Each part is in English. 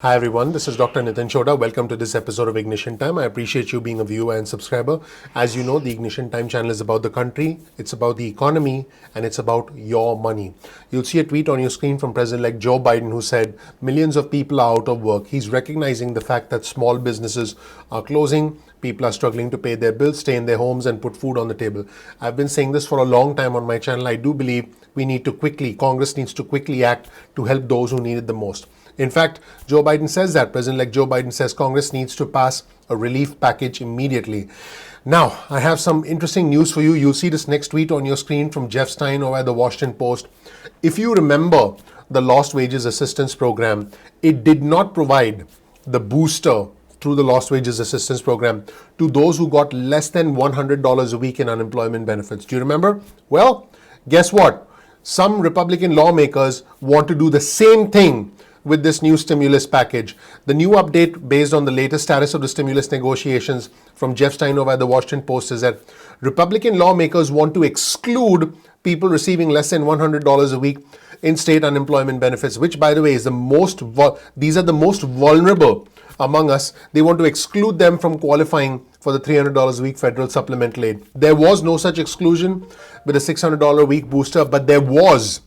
Hi everyone, this is Dr. Nitin Chhoda. Welcome to this episode of Ignition Time. I appreciate you being a viewer and subscriber. As you know, the Ignition Time channel is about the country, it's about the economy, and it's about your money. You'll see a tweet on your screen from President-elect Joe Biden who said millions of people are out of work. He's recognizing the fact that small businesses are closing. People are struggling to pay their bills, stay in their homes, and put food on the table. I've been saying this for a long time on my channel. I do believe Congress needs to quickly act to help those who need it the most. In fact, Joe Biden says that. President-elect Joe Biden says Congress needs to pass a relief package immediately. Now, I have some interesting news for you. You'll see this next tweet on your screen from Jeff Stein over at the Washington Post. If you remember the Lost Wages Assistance Program, it did not provide the booster through the Lost Wages Assistance Program to those who got less than $100 a week in unemployment benefits. Do you remember? Well, guess what? Some Republican lawmakers want to do the same thing with this new stimulus package. The new update based on the latest status of the stimulus negotiations from Jeff Stein over at the Washington Post is that Republican lawmakers want to exclude people receiving less than $100 a week in state unemployment benefits, which, by the way, is these are the most vulnerable among us. They want to exclude them from qualifying for the $300 a week federal supplemental aid. There was no such exclusion with a $600 a week booster, but there was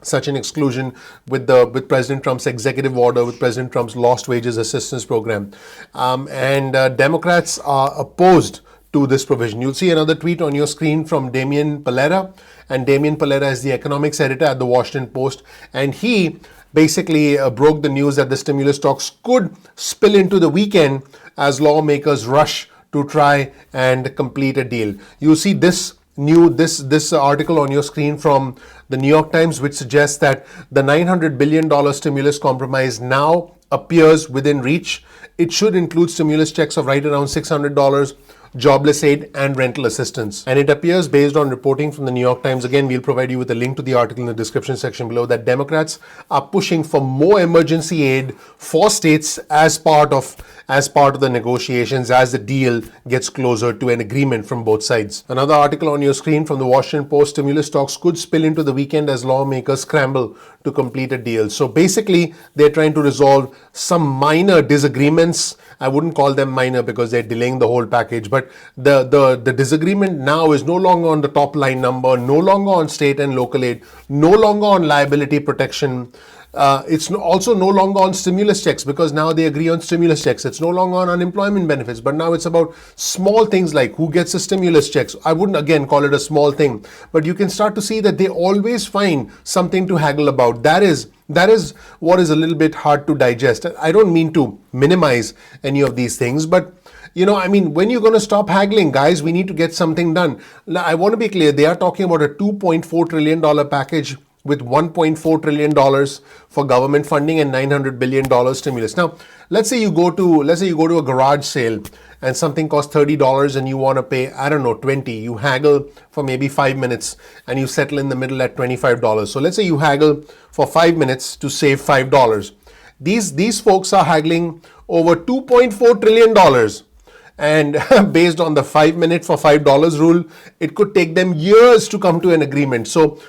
such an exclusion with President Trump's executive order, with President Trump's Lost Wages Assistance Program. Democrats are opposed to this provision. You'll see another tweet on your screen from Damian Paletta, and Damian Paletta is the economics editor at the Washington Post, and he basically broke the news that the stimulus talks could spill into the weekend as lawmakers rush to try and complete a deal. You'll see this article on your screen from the New York Times, which suggests that the $900 billion stimulus compromise now appears within reach. It should include stimulus checks of right around $600, jobless aid, and rental assistance. And it appears, based on reporting from the New York Times, again, we'll provide you with a link to the article in the description section below, that Democrats are pushing for more emergency aid for states as part of the negotiations, as the deal gets closer to an agreement from both sides. Another article on your screen from the Washington Post: stimulus talks could spill into the weekend as lawmakers scramble to complete a deal. So basically, they're trying to resolve some minor disagreements. I wouldn't call them minor because they're delaying the whole package, but the disagreement now is no longer on the top line number, no longer on state and local aid, no longer on liability protection. It's also no longer on stimulus checks, because now they agree on stimulus checks. It's no longer on unemployment benefits, but now it's about small things like who gets the stimulus checks. I wouldn't again call it a small thing, but you can start to see that they always find something to haggle about. That is what is a little bit hard to digest. I don't mean to minimize any of these things, but when you're going to stop haggling, guys? We need to get something done. Now, I want to be clear. They are talking about a $2.4 trillion package with $1.4 trillion for government funding and $900 billion stimulus. Now, let's say you go to a garage sale and something costs $30 and you want to pay, I don't know, $20. You haggle for maybe 5 minutes and you settle in the middle at $25. So let's say you haggle for 5 minutes to save $5. These folks are haggling over $2.4 trillion. And based on the 5 minute for $5 rule, it could take them years to come to an agreement. So,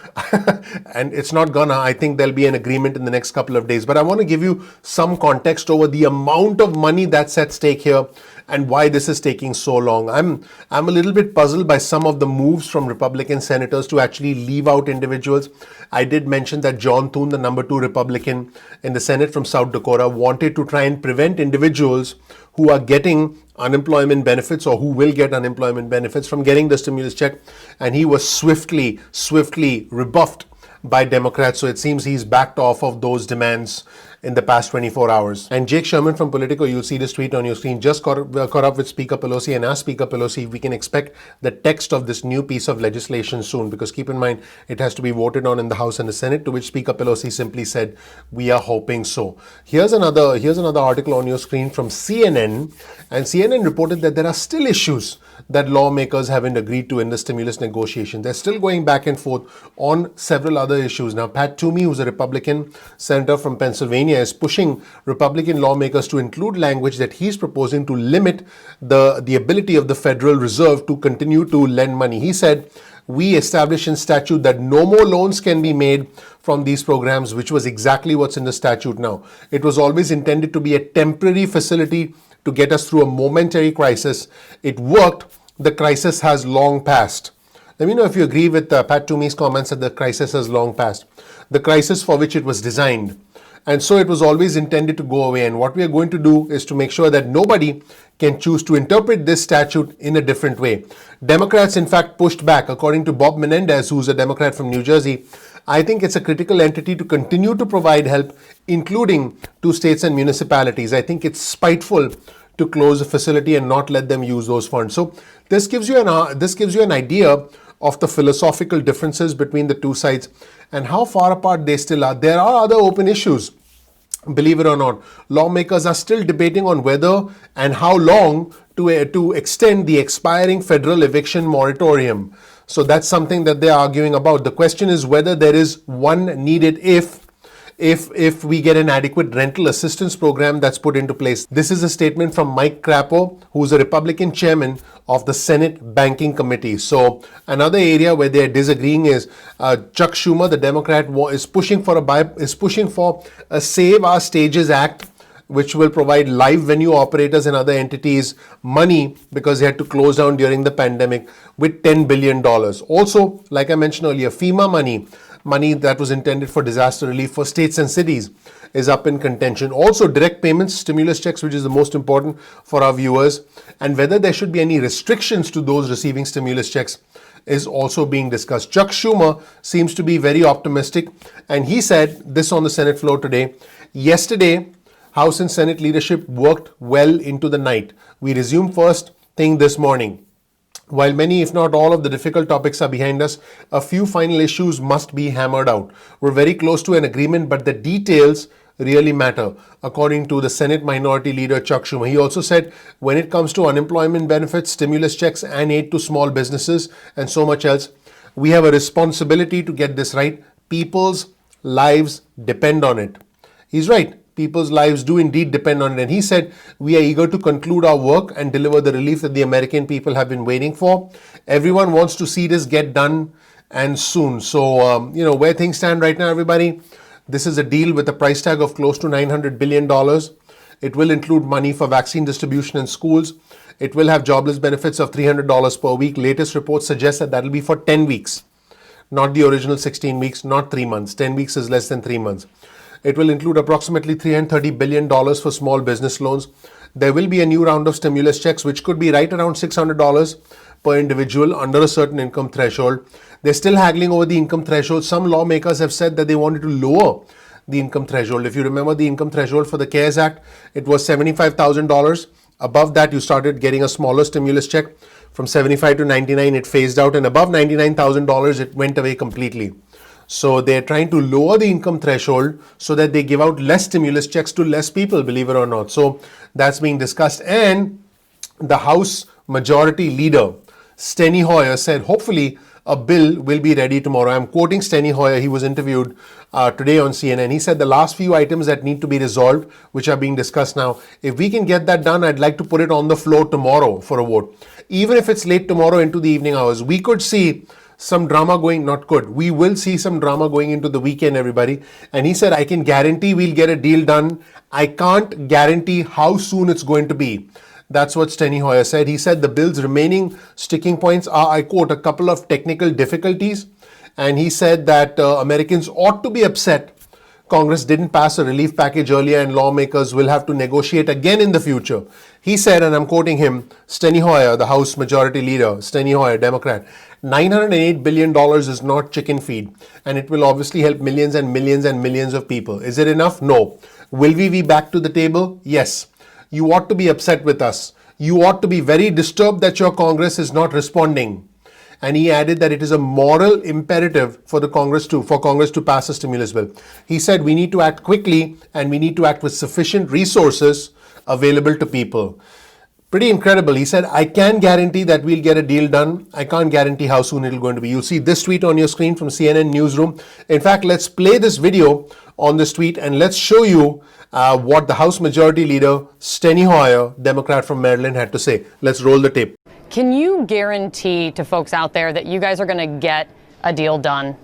and it's not gonna, I think there'll be an agreement in the next couple of days. But I want to give you some context over the amount of money that's at stake here and why this is taking so long. I'm a little bit puzzled by some of the moves from Republican senators to actually leave out individuals. I did mention that John Thune, the number 2 Republican in the Senate from South Dakota, wanted to try and prevent individuals who are getting unemployment benefits or who will get unemployment benefits from getting the stimulus check, and he was swiftly rebuffed by Democrats. So it seems he's backed off of those demands in the past 24 hours. And Jake Sherman from Politico, you'll see this tweet on your screen, just caught up with Speaker Pelosi and asked Speaker Pelosi if we can expect the text of this new piece of legislation soon, because keep in mind, it has to be voted on in the House and the Senate, to which Speaker Pelosi simply said, we are hoping so. Here's another article on your screen from CNN, and CNN reported that there are still issues that lawmakers haven't agreed to in the stimulus negotiation. They're still going back and forth on several other issues. Now, Pat Toomey, who's a Republican senator from Pennsylvania, is pushing Republican lawmakers to include language that he's proposing to limit the ability of the Federal Reserve to continue to lend money. He said, we establish in statute that no more loans can be made from these programs, which was exactly what's in the statute now. It was always intended to be a temporary facility to get us through a momentary crisis. It worked. The crisis has long passed. Let me know if you agree with Pat Toomey's comments that the crisis has long passed. The crisis for which it was designed. And so it was always intended to go away. And what we are going to do is to make sure that nobody can choose to interpret this statute in a different way. Democrats, in fact, pushed back. According to Bob Menendez, who's a Democrat from New Jersey, I think it's a critical entity to continue to provide help, including to states and municipalities. I think it's spiteful to close a facility and not let them use those funds. So this gives you an idea of the philosophical differences between the two sides and how far apart they still are. There are other open issues. Believe it or not, lawmakers are still debating on whether and how long to extend the expiring federal eviction moratorium. So that's something that they're arguing about. The question is whether there is one needed if we get an adequate rental assistance program that's put into place. This is a statement from Mike Crapo, who's a Republican chairman of the Senate Banking Committee. So another area where they're disagreeing is Chuck Schumer, the Democrat, is pushing for a Save Our Stages Act, which will provide live venue operators and other entities money because they had to close down during the pandemic with $10 billion. Also, like I mentioned earlier, FEMA money that was intended for disaster relief for states and cities is up in contention. Also, direct payments, stimulus checks, which is the most important for our viewers, and whether there should be any restrictions to those receiving stimulus checks is also being discussed. Chuck Schumer seems to be very optimistic, and he said this on the Senate floor today. Yesterday, House and Senate leadership worked well into the night. We resumed first thing this morning. While many, if not all, of the difficult topics are behind us, a few final issues must be hammered out. We're very close to an agreement, but the details really matter, according to the Senate Minority Leader Chuck Schumer. He also said when it comes to unemployment benefits, stimulus checks, and aid to small businesses, and so much else, we have a responsibility to get this right. People's lives depend on it. He's right. People's lives do indeed depend on it. And he said, we are eager to conclude our work and deliver the relief that the American people have been waiting for. Everyone wants to see this get done and soon. So, where things stand right now, everybody, this is a deal with a price tag of close to $900 billion. It will include money for vaccine distribution in schools. It will have jobless benefits of $300 per week. Latest reports suggest that will be for 10 weeks, not the original 16 weeks, not 3 months. 10 weeks is less than 3 months. It will include approximately $330 billion for small business loans. There will be a new round of stimulus checks, which could be right around $600 per individual under a certain income threshold. They're still haggling over the income threshold. Some lawmakers have said that they wanted to lower the income threshold. If you remember the income threshold for the CARES Act, it was $75,000. Above that, you started getting a smaller stimulus check. From 75 to 99, it phased out, and above $99,000, it went away completely. So they're trying to lower the income threshold so that they give out less stimulus checks to less people, believe it or not. So that's being discussed. And the House Majority Leader, Steny Hoyer, said hopefully a bill will be ready tomorrow. I'm quoting Steny Hoyer. He was interviewed today on CNN. He said the last few items that need to be resolved, which are being discussed now, if we can get that done, I'd like to put it on the floor tomorrow for a vote. Even if it's late tomorrow into the evening hours, we could see some drama going, not good. We will see some drama going into the weekend, everybody. And he said, I can guarantee we'll get a deal done. I can't guarantee how soon it's going to be. That's what Steny Hoyer said. He said the bill's remaining sticking points are, I quote, a couple of technical difficulties. And he said that Americans ought to be upset Congress didn't pass a relief package earlier and lawmakers will have to negotiate again in the future. He said, and I'm quoting him, Steny Hoyer, the House Majority Leader, Steny Hoyer, Democrat, $908 billion is not chicken feed, and it will obviously help millions and millions and millions of people. Is it enough? No. Will we be back to the table? Yes. You ought to be upset with us. You ought to be very disturbed that your Congress is not responding. And he added that it is a moral imperative for Congress to pass a stimulus bill. He said we need to act quickly and we need to act with sufficient resources available to people. Pretty incredible. He said, I can guarantee that we'll get a deal done. I can't guarantee how soon it'll going to be. You'll see this tweet on your screen from CNN Newsroom. In fact, let's play this video on this tweet and let's show you what the House Majority Leader, Steny Hoyer, Democrat from Maryland, had to say. Let's roll the tape. Can you guarantee to folks out there that you guys are going to get a deal done?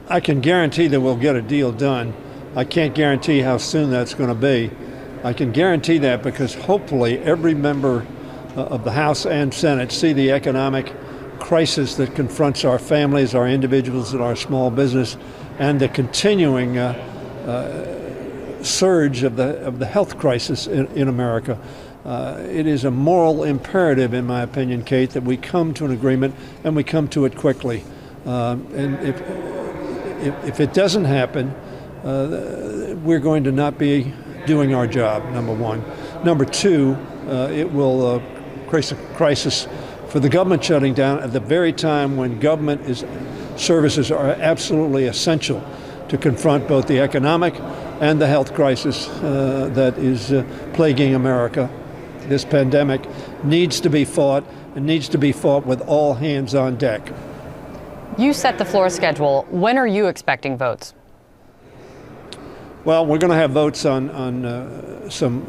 I can guarantee that we'll get a deal done. I can't guarantee how soon that's going to be. I can guarantee that because hopefully every member of the House and Senate see the economic crisis that confronts our families, our individuals, and our small business, and the continuing surge of the health crisis in America. It is a moral imperative, in my opinion, Kate, that we come to an agreement and we come to it quickly. And if it doesn't happen, we're going to not be doing our job, number one. Number two, it will create a crisis for the government shutting down at the very time when government services are absolutely essential to confront both the economic and the health crisis that is plaguing America. This pandemic needs to be fought, and needs to be fought with all hands on deck. You set the floor schedule. When are you expecting votes? Well, we're going to have votes on some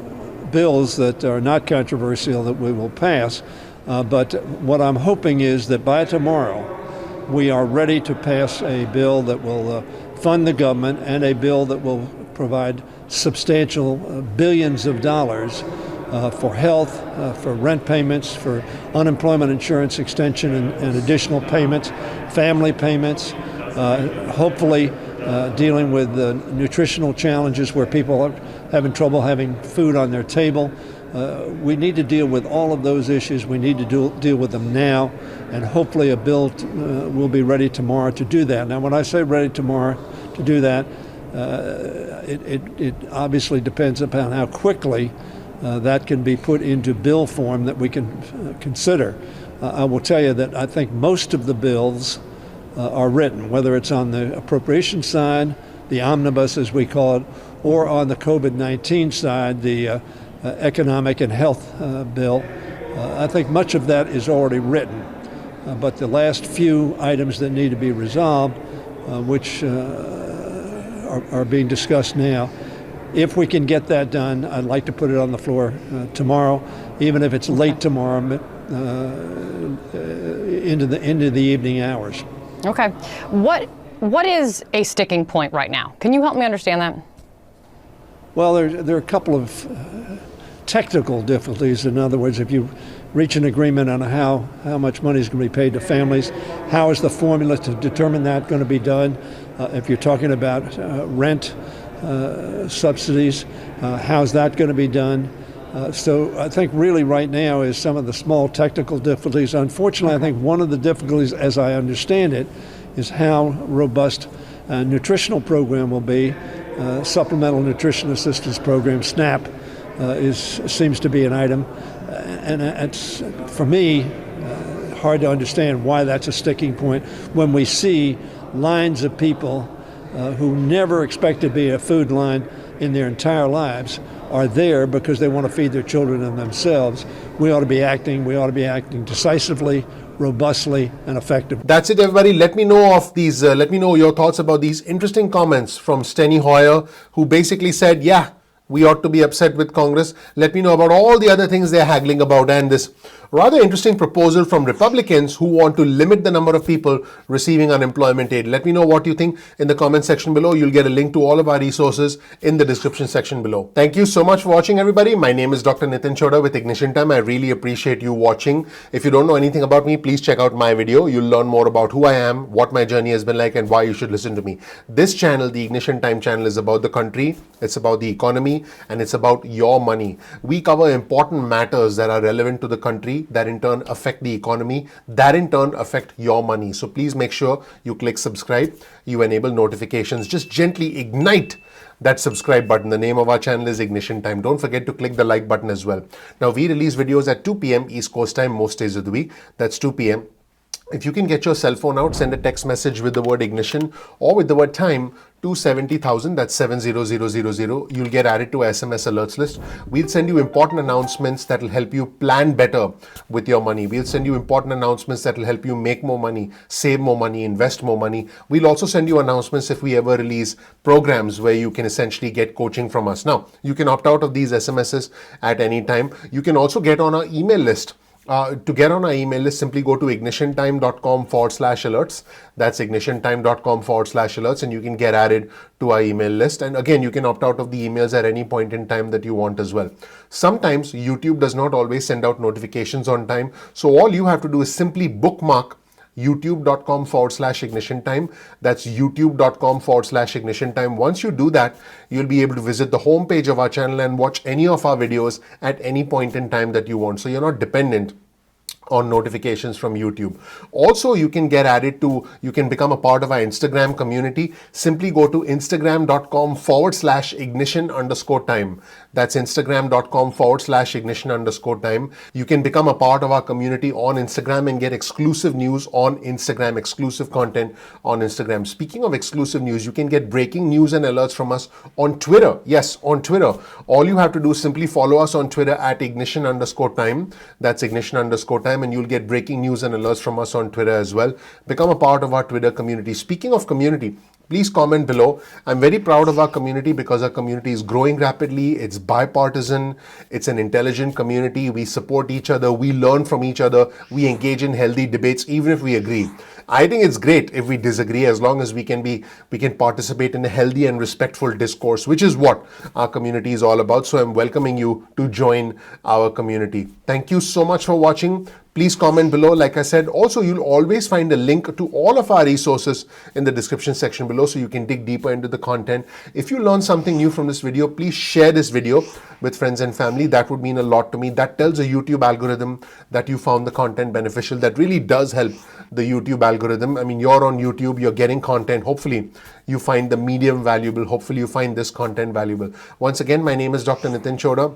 bills that are not controversial that we will pass. But what I'm hoping is that by tomorrow, we are ready to pass a bill that will fund the government and a bill that will provide substantial billions of dollars for health, for rent payments, for unemployment insurance extension and additional payments, family payments, hopefully dealing with nutritional challenges where people are having trouble having food on their table. We need to deal with all of those issues. We need to deal with them now, and hopefully a bill will be ready tomorrow to do that. Now, when I say ready tomorrow to do that, it obviously depends upon how quickly that can be put into bill form that we can consider. I will tell you that I think most of the bills are written, whether it's on the appropriation side, the omnibus as we call it, or on the COVID-19 side, the economic and health bill. I think much of that is already written, but the last few items that need to be resolved, which are being discussed now, if we can get that done, I'd like to put it on the floor tomorrow, even if it's late tomorrow, into the evening hours. Okay. What is a sticking point right now? Can you help me understand that? Well, there are a couple of technical difficulties. In other words, if you reach an agreement on how much money is going to be paid to families, how is the formula to determine that going to be done? If you're talking about rent subsidies, how's that going to be done? So I think really right now is some of the small technical difficulties. Unfortunately, I think one of the difficulties, as I understand it, is how robust a nutritional program will be. Supplemental Nutrition Assistance Program, SNAP, seems to be an item. And it's, for me, hard to understand why that's a sticking point when we see lines of people who never expected to be a food line in their entire lives are there because they want to feed their children and themselves. We ought to be acting decisively, robustly, and effectively. That's it, everybody. Let me know of these. Let me know your thoughts about these interesting comments from Steny Hoyer, who basically said, yeah, we ought to be upset with Congress. Let me know about all the other things they're haggling about, and this rather interesting proposal from Republicans who want to limit the number of people receiving unemployment aid. Let me know what you think in the comment section below. You'll get a link to all of our resources in the description section below. Thank you so much for watching, everybody. My name is Dr. Nitin Chhoda with Ignition Time. I really appreciate you watching. If you don't know anything about me, please check out my video. You'll learn more about who I am, what my journey has been like, and why you should listen to me. This channel, the Ignition Time channel, is about the country, it's about the economy, and it's about your money. We cover important matters that are relevant to the country, that in turn affect the economy, that in turn affect your money. So please make sure you click subscribe, you enable notifications, just gently ignite that subscribe button. The name of our channel is Ignition Time. Don't forget to click the like button as well. Now, we release videos at 2 p.m. East Coast time most days of the week. That's 2 p.m. If you can get your cell phone out, send a text message with the word ignition or with the word time to 70,000, that's 70000. You'll get added to SMS alerts list. We'll send you important announcements that will help you plan better with your money. We'll send you important announcements that will help you make more money, save more money, invest more money. We'll also send you announcements if we ever release programs where you can essentially get coaching from us. Now, you can opt out of these SMSs at any time. You can also get on our email list. To get on our email list, simply go to ignitiontime.com/alerts. That's ignitiontime.com/alerts, and you can get added to our email list. And again, you can opt out of the emails at any point in time that you want as well. Sometimes YouTube does not always send out notifications on time. So all you have to do is simply bookmark youtube.com/ignition time. That's youtube.com/ignition time. Once you do that, you'll be able to visit the homepage of our channel and watch any of our videos at any point in time that you want. So you're not dependent on notifications from YouTube. Also, you can become a part of our Instagram community. Simply go to instagram.com/ignition_time. That's instagram.com/ignition_time. You can become a part of our community on Instagram and get exclusive news on Instagram, exclusive content on Instagram. Speaking of exclusive news, you can get breaking news and alerts from us on Twitter. Yes, on Twitter. All you have to do is simply follow us on Twitter at ignition_time. That's ignition_time. And you'll get breaking news and alerts from us on Twitter as well. Become a part of our Twitter community. Speaking of community, please comment below. I'm very proud of our community because our community is growing rapidly. It's bipartisan. It's an intelligent community. We support each other. We learn from each other. We engage in healthy debates, even if we agree. I think it's great if we disagree, as long as we can participate in a healthy and respectful discourse, which is what our community is all about. So I'm welcoming you to join our community. Thank you so much for watching. Please comment below. Like I said, also you'll always find a link to all of our resources in the description section below, so you can dig deeper into the content. If you learned something new from this video, please share this video with friends and family. That would mean a lot to me. That tells a YouTube algorithm that you found the content beneficial. That really does help the YouTube algorithm. I mean, you're on YouTube, you're getting content. Hopefully you find the medium valuable. Hopefully you find this content valuable. Once again, my name is Dr. Nitin Chhoda.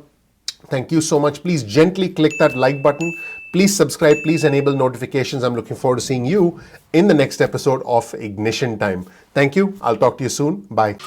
Thank you so much. Please gently click that like button. Please subscribe. Please enable notifications. I'm looking forward to seeing you in the next episode of Ignition Time. Thank you. I'll talk to you soon. Bye.